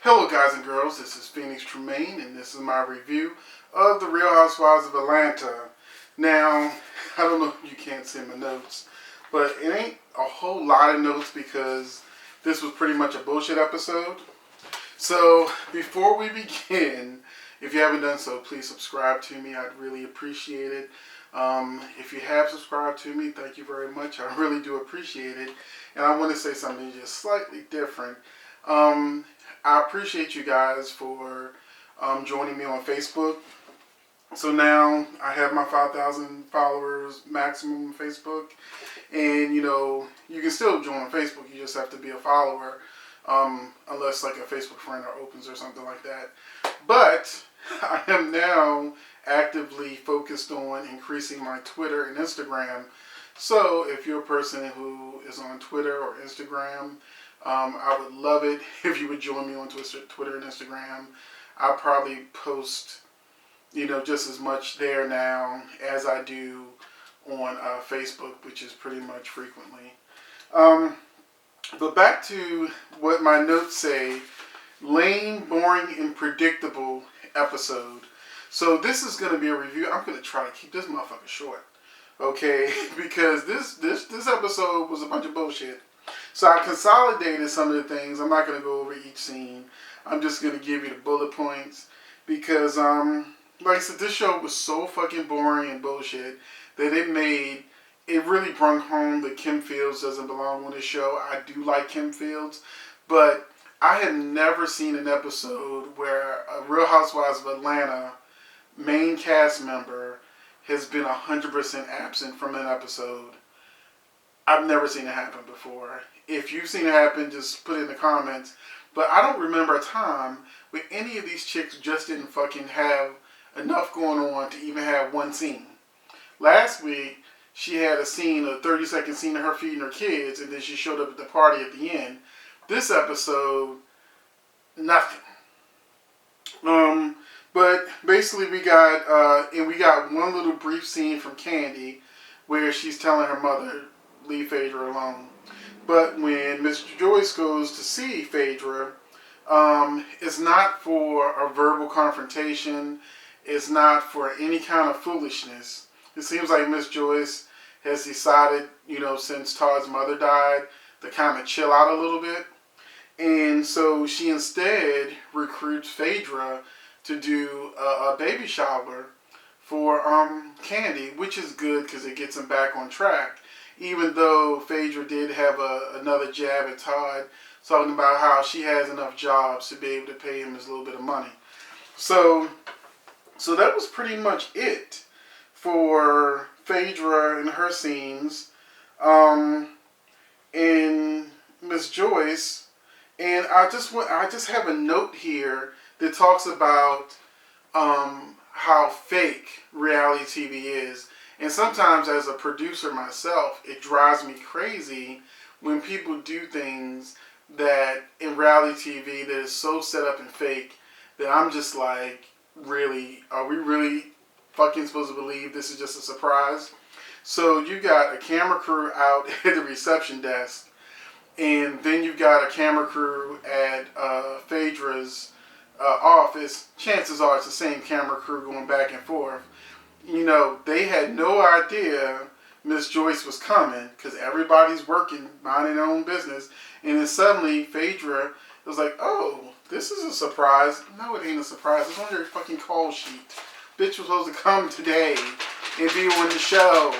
Hello guys and girls, this is Phoenix Tremaine and this is my review of The Real Housewives of Atlanta. Now, I don't know if you can't see my notes, but it ain't a whole lot of notes because this was pretty much a bullshit episode. So, before we begin, if you haven't done so, please subscribe to me. I'd really appreciate it. If you have subscribed to me, thank you very much. I really do appreciate it. And I want to say something just slightly different. I appreciate you guys for joining me on Facebook. So now I have my 5,000 followers maximum on Facebook. And, you can still join on Facebook. You just have to be a follower. Unless like a Facebook friend opens or something like that. But I am now actively focused on increasing my Twitter and Instagram. So if you're a person who is on Twitter or Instagram, I would love it if you would join me on Twitter and Instagram. I'll probably post, just as much there now as I do on Facebook, which is pretty much frequently. But back to what my notes say, lame, boring, and predictable episode. So this is going to be a review. I'm going to try to keep this motherfucker short, okay? Because this episode was a bunch of bullshit. So I consolidated some of the things. I'm not going to go over each scene. I'm just going to give you the bullet points. Because, like I said, this show was so fucking boring and bullshit that it really brought home that Kim Fields doesn't belong on this show. I do like Kim Fields. But I have never seen an episode where a Real Housewives of Atlanta main cast member has been 100% absent from an episode. I've never seen it happen before. If you've seen it happen, just put it in the comments. But I don't remember a time where any of these chicks just didn't fucking have enough going on to even have one scene. Last week, she had a 30-second scene of her feeding her kids, and then she showed up at the party at the end. This episode, nothing. But basically we got one little brief scene from Candy where she's telling her mother, leave Phaedra alone. But when Miss Joyce goes to see Phaedra, it's not for a verbal confrontation. It's not for any kind of foolishness. It seems like Miss Joyce has decided, since Todd's mother died, to kind of chill out a little bit. And so she instead recruits Phaedra to do a baby shower for Candy, which is good because it gets him back on track. Even though Phaedra did have another jab at Todd, talking about how she has enough jobs to be able to pay him his little bit of money. So that was pretty much it for Phaedra and her scenes. And Miss Joyce, and I just have a note here that talks about how fake reality TV is. And sometimes as a producer myself, it drives me crazy when people do things that in reality TV that is so set up and fake that I'm just like, really, are we really fucking supposed to believe this is just a surprise? So you got a camera crew out at the reception desk, and then you've got a camera crew at Phaedra's office. Chances are it's the same camera crew going back and forth. They had no idea Miss Joyce was coming because everybody's working, minding their own business. And then suddenly Phaedra was like, oh, this is a surprise. No, it ain't a surprise. It's on your fucking call sheet. Bitch was supposed to come today and be on the show.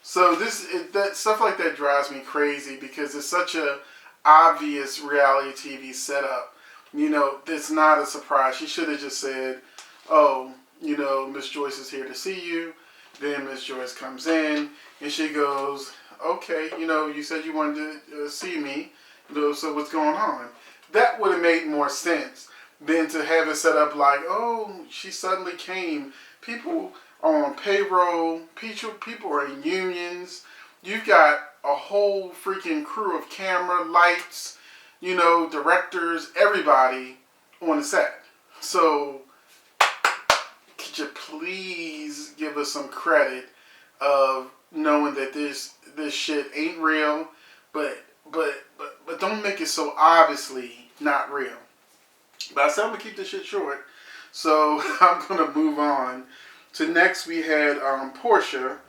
So that stuff like that drives me crazy because it's such a obvious reality TV setup. It's not a surprise. She should have just said, oh, Miss Joyce is here to see you. Then Miss Joyce comes in and she goes, okay, you said you wanted to see me, so what's going on? That would have made more sense than to have it set up like, oh, she suddenly came. People are on payroll. People are in unions. You've got a whole freaking crew of camera, lights, directors, everybody on the set. So could you please give us some credit of knowing that this shit ain't real, but don't make it so obviously not real. But I said I'm going to keep this shit short. So I'm going to move on. To next, we had Portia.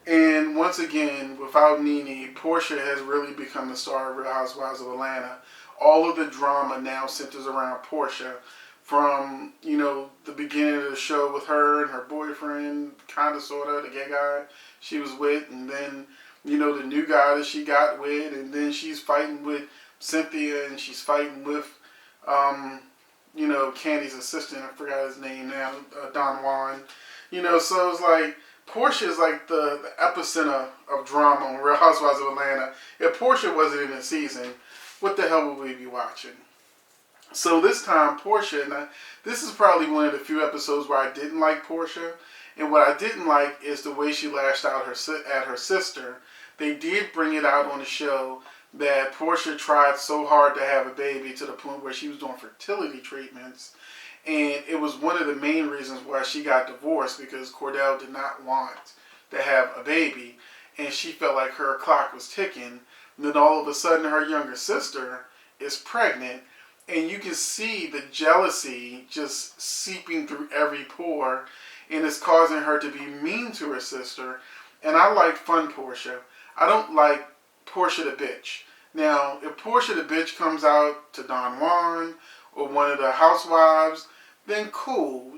And once again, without Nene, Portia has really become the star of Real Housewives of Atlanta. All of the drama now centers around Portia. From, the beginning of the show with her and her boyfriend, kind of, sort of, the gay guy she was with. And then, the new guy that she got with. And then she's fighting with Cynthia and she's fighting with, Candy's assistant. I forgot his name now, Don Juan. So it's like, Portia is like the epicenter of drama on Real Housewives of Atlanta. If Portia wasn't in the season, what the hell would we be watching? So this time, Portia, and this is probably one of the few episodes where I didn't like Portia. And what I didn't like is the way she lashed out at her sister. They did bring it out on the show that Portia tried so hard to have a baby to the point where she was doing fertility treatments. And it was one of the main reasons why she got divorced, because Cordell did not want to have a baby. And she felt like her clock was ticking. And then all of a sudden her younger sister is pregnant. And you can see the jealousy just seeping through every pore. And it's causing her to be mean to her sister. And I like fun Portia. I don't like Portia the bitch. Now, if Portia the bitch comes out to Don Juan or one of the housewives, then cool.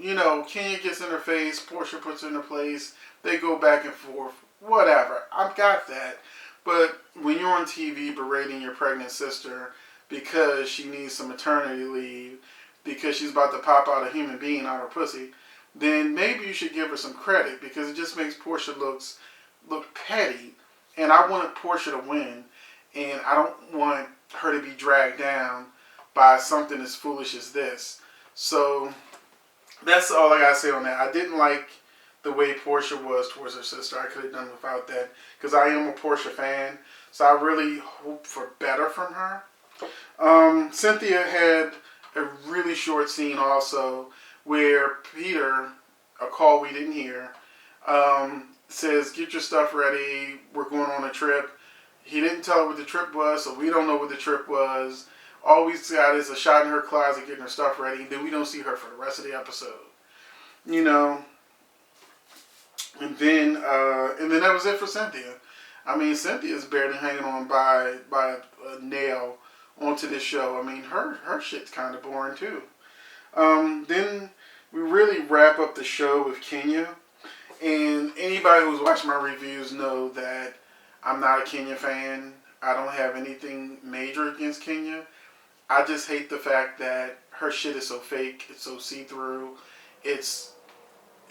Kenya gets in her face, Portia puts her in her place, they go back and forth, whatever. I've got that. But when you're on TV berating your pregnant sister because she needs some maternity leave, because she's about to pop out a human being out of her pussy, then maybe you should give her some credit, because it just makes Portia look petty. And I wanted Portia to win, and I don't want her to be dragged down by something as foolish as this. So that's all I gotta say on that. I didn't like the way Portia was towards her sister. I could have done without that, because I am a Portia fan. So I really hope for better from her. Cynthia had a really short scene also where Peter, a call we didn't hear, says, get your stuff ready, we're going on a trip. He didn't tell her what the trip was, so we don't know what the trip was. All we got is a shot in her closet getting her stuff ready, and then we don't see her for the rest of the episode. And then that was it for Cynthia. I mean, Cynthia's barely hanging on by a nail onto this show. I mean, her shit's kind of boring too. Then we really wrap up the show with Kenya. And anybody who's watched my reviews know that I'm not a Kenya fan. I don't have anything major against Kenya. I just hate the fact that her shit is so fake. It's so see-through. It's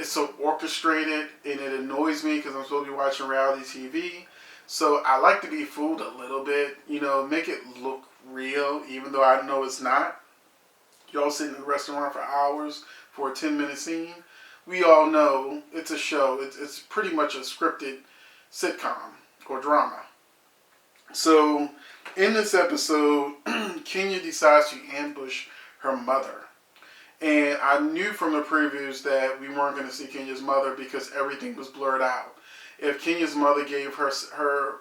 so orchestrated, and it annoys me because I'm supposed to be watching reality TV. So I like to be fooled a little bit. Make it look real, even though I know it's not. Y'all sitting in a restaurant for hours for a 10-minute scene. We all know it's a show. It's pretty much a scripted sitcom or drama. So in this episode, Kenya decides to ambush her mother. And I knew from the previews that we weren't going to see Kenya's mother because everything was blurred out. If Kenya's mother gave her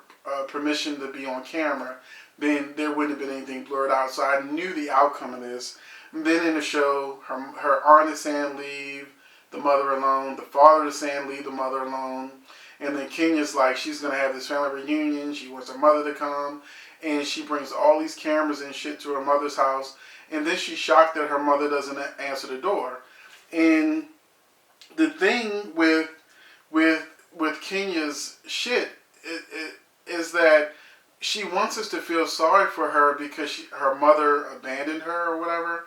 permission to be on camera, then there wouldn't have been anything blurred out. So I knew the outcome of this. And then in the show, her aunt is saying leave the mother alone. The father is saying leave the mother alone. And then Kenya's like, she's going to have this family reunion. She wants her mother to come. And she brings all these cameras and shit to her mother's house. And then she's shocked that her mother doesn't answer the door. And the thing with Kenya's shit is that she wants us to feel sorry for her because her mother abandoned her or whatever.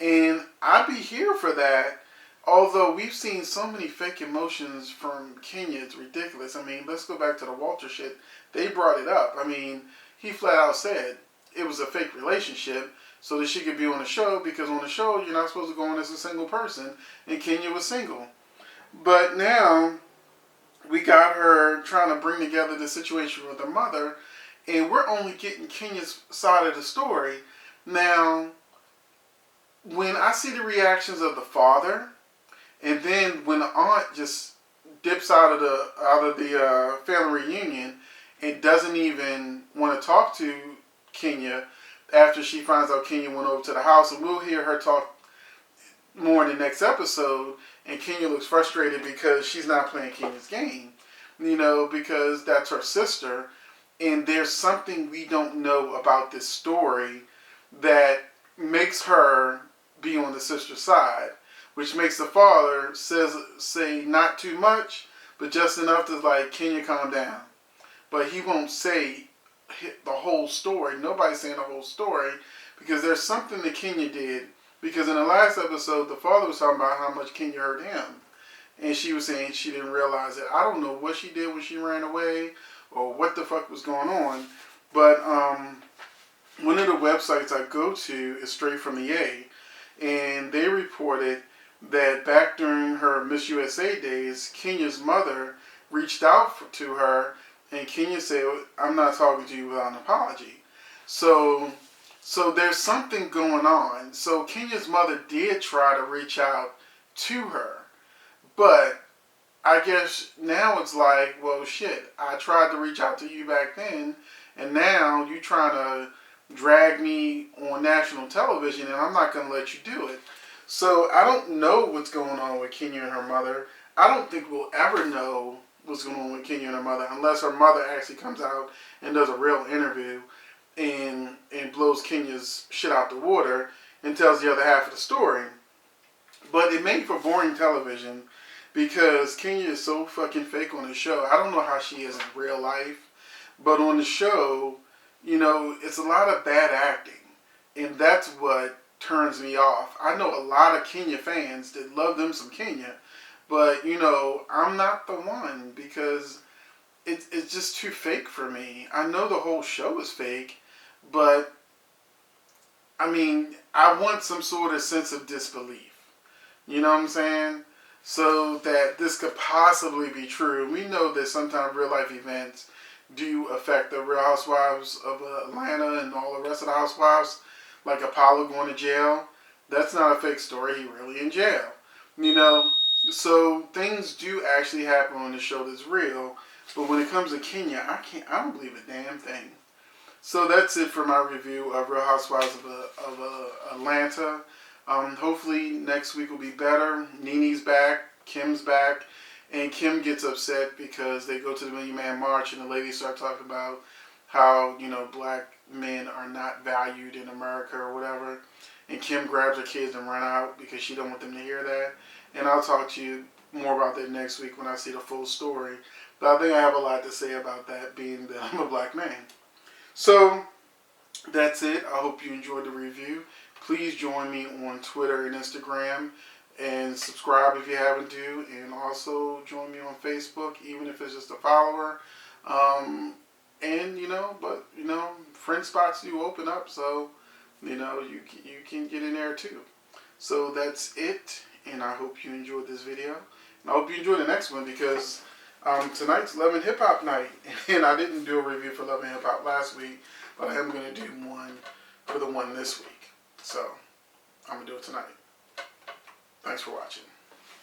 And I'd be here for that. Although we've seen so many fake emotions from Kenya, it's ridiculous. I mean, let's go back to the Walter shit. They brought it up. I mean, he flat out said it was a fake relationship so that she could be on the show, because on the show you're not supposed to go on as a single person, and Kenya was single. But now we got her trying to bring together the situation with her mother, and we're only getting Kenya's side of the story. Now, when I see the reactions of the father, and then when the aunt just dips out of the family reunion and doesn't even want to talk to Kenya after she finds out Kenya went over to the house. And we'll hear her talk more in the next episode. And Kenya looks frustrated because she's not playing Kenya's game. Because that's her sister. And there's something we don't know about this story that makes her be on the sister's side, which makes the father say not too much, but just enough to like, Kenya, calm down. But he won't say the whole story. Nobody's saying the whole story because there's something that Kenya did. Because in the last episode, the father was talking about how much Kenya hurt him. And she was saying she didn't realize it. I don't know what she did when she ran away or what the fuck was going on. But one of the websites I go to is Straight from the A. And they reported that back during her Miss USA days, Kenya's mother reached out to her, and Kenya said, "I'm not talking to you without an apology." So there's something going on. So Kenya's mother did try to reach out to her, but I guess now it's like, well, shit, I tried to reach out to you back then, and now you trying to drag me on national television, and I'm not going to let you do it. So I don't know what's going on with Kenya and her mother. I don't think we'll ever know what's going on with Kenya and her mother unless her mother actually comes out and does a real interview and blows Kenya's shit out the water and tells the other half of the story. But it made for boring television because Kenya is so fucking fake on the show. I don't know how she is in real life, but on the show, it's a lot of bad acting. And that's what turns me off. I know a lot of Kenya fans that love them some Kenya, but, I'm not the one because it's just too fake for me. I know the whole show is fake, but, I want some sort of sense of disbelief. You know what I'm saying? So that this could possibly be true. We know that sometimes real life events do affect the Real Housewives of Atlanta and all the rest of the housewives, like Apollo going to jail. That's not a fake story. He really in jail. So things do actually happen on the show that's real. But when it comes to Kenya, I don't believe a damn thing. So that's it for my review of Real Housewives of Atlanta. Hopefully next week will be better. Nene's back, Kim's back, and Kim gets upset because they go to the Million Man March and the ladies start talking about how, black men are not valued in America or whatever. And Kim grabs her kids and run out because she don't want them to hear that. And I'll talk to you more about that next week when I see the full story. But I think I have a lot to say about that, being that I'm a black man. So that's it. I hope you enjoyed the review. Please join me on Twitter and Instagram and subscribe if you haven't do. And also join me on Facebook, even if it's just a follower. Friend spots do open up, so, you can get in there too. So that's it, and I hope you enjoyed this video. And I hope you enjoy the next one because tonight's Love and Hip Hop night. And I didn't do a review for Love and Hip Hop last week, but I am going to do one for the one this week. So, I'm going to do it tonight. Thanks for watching.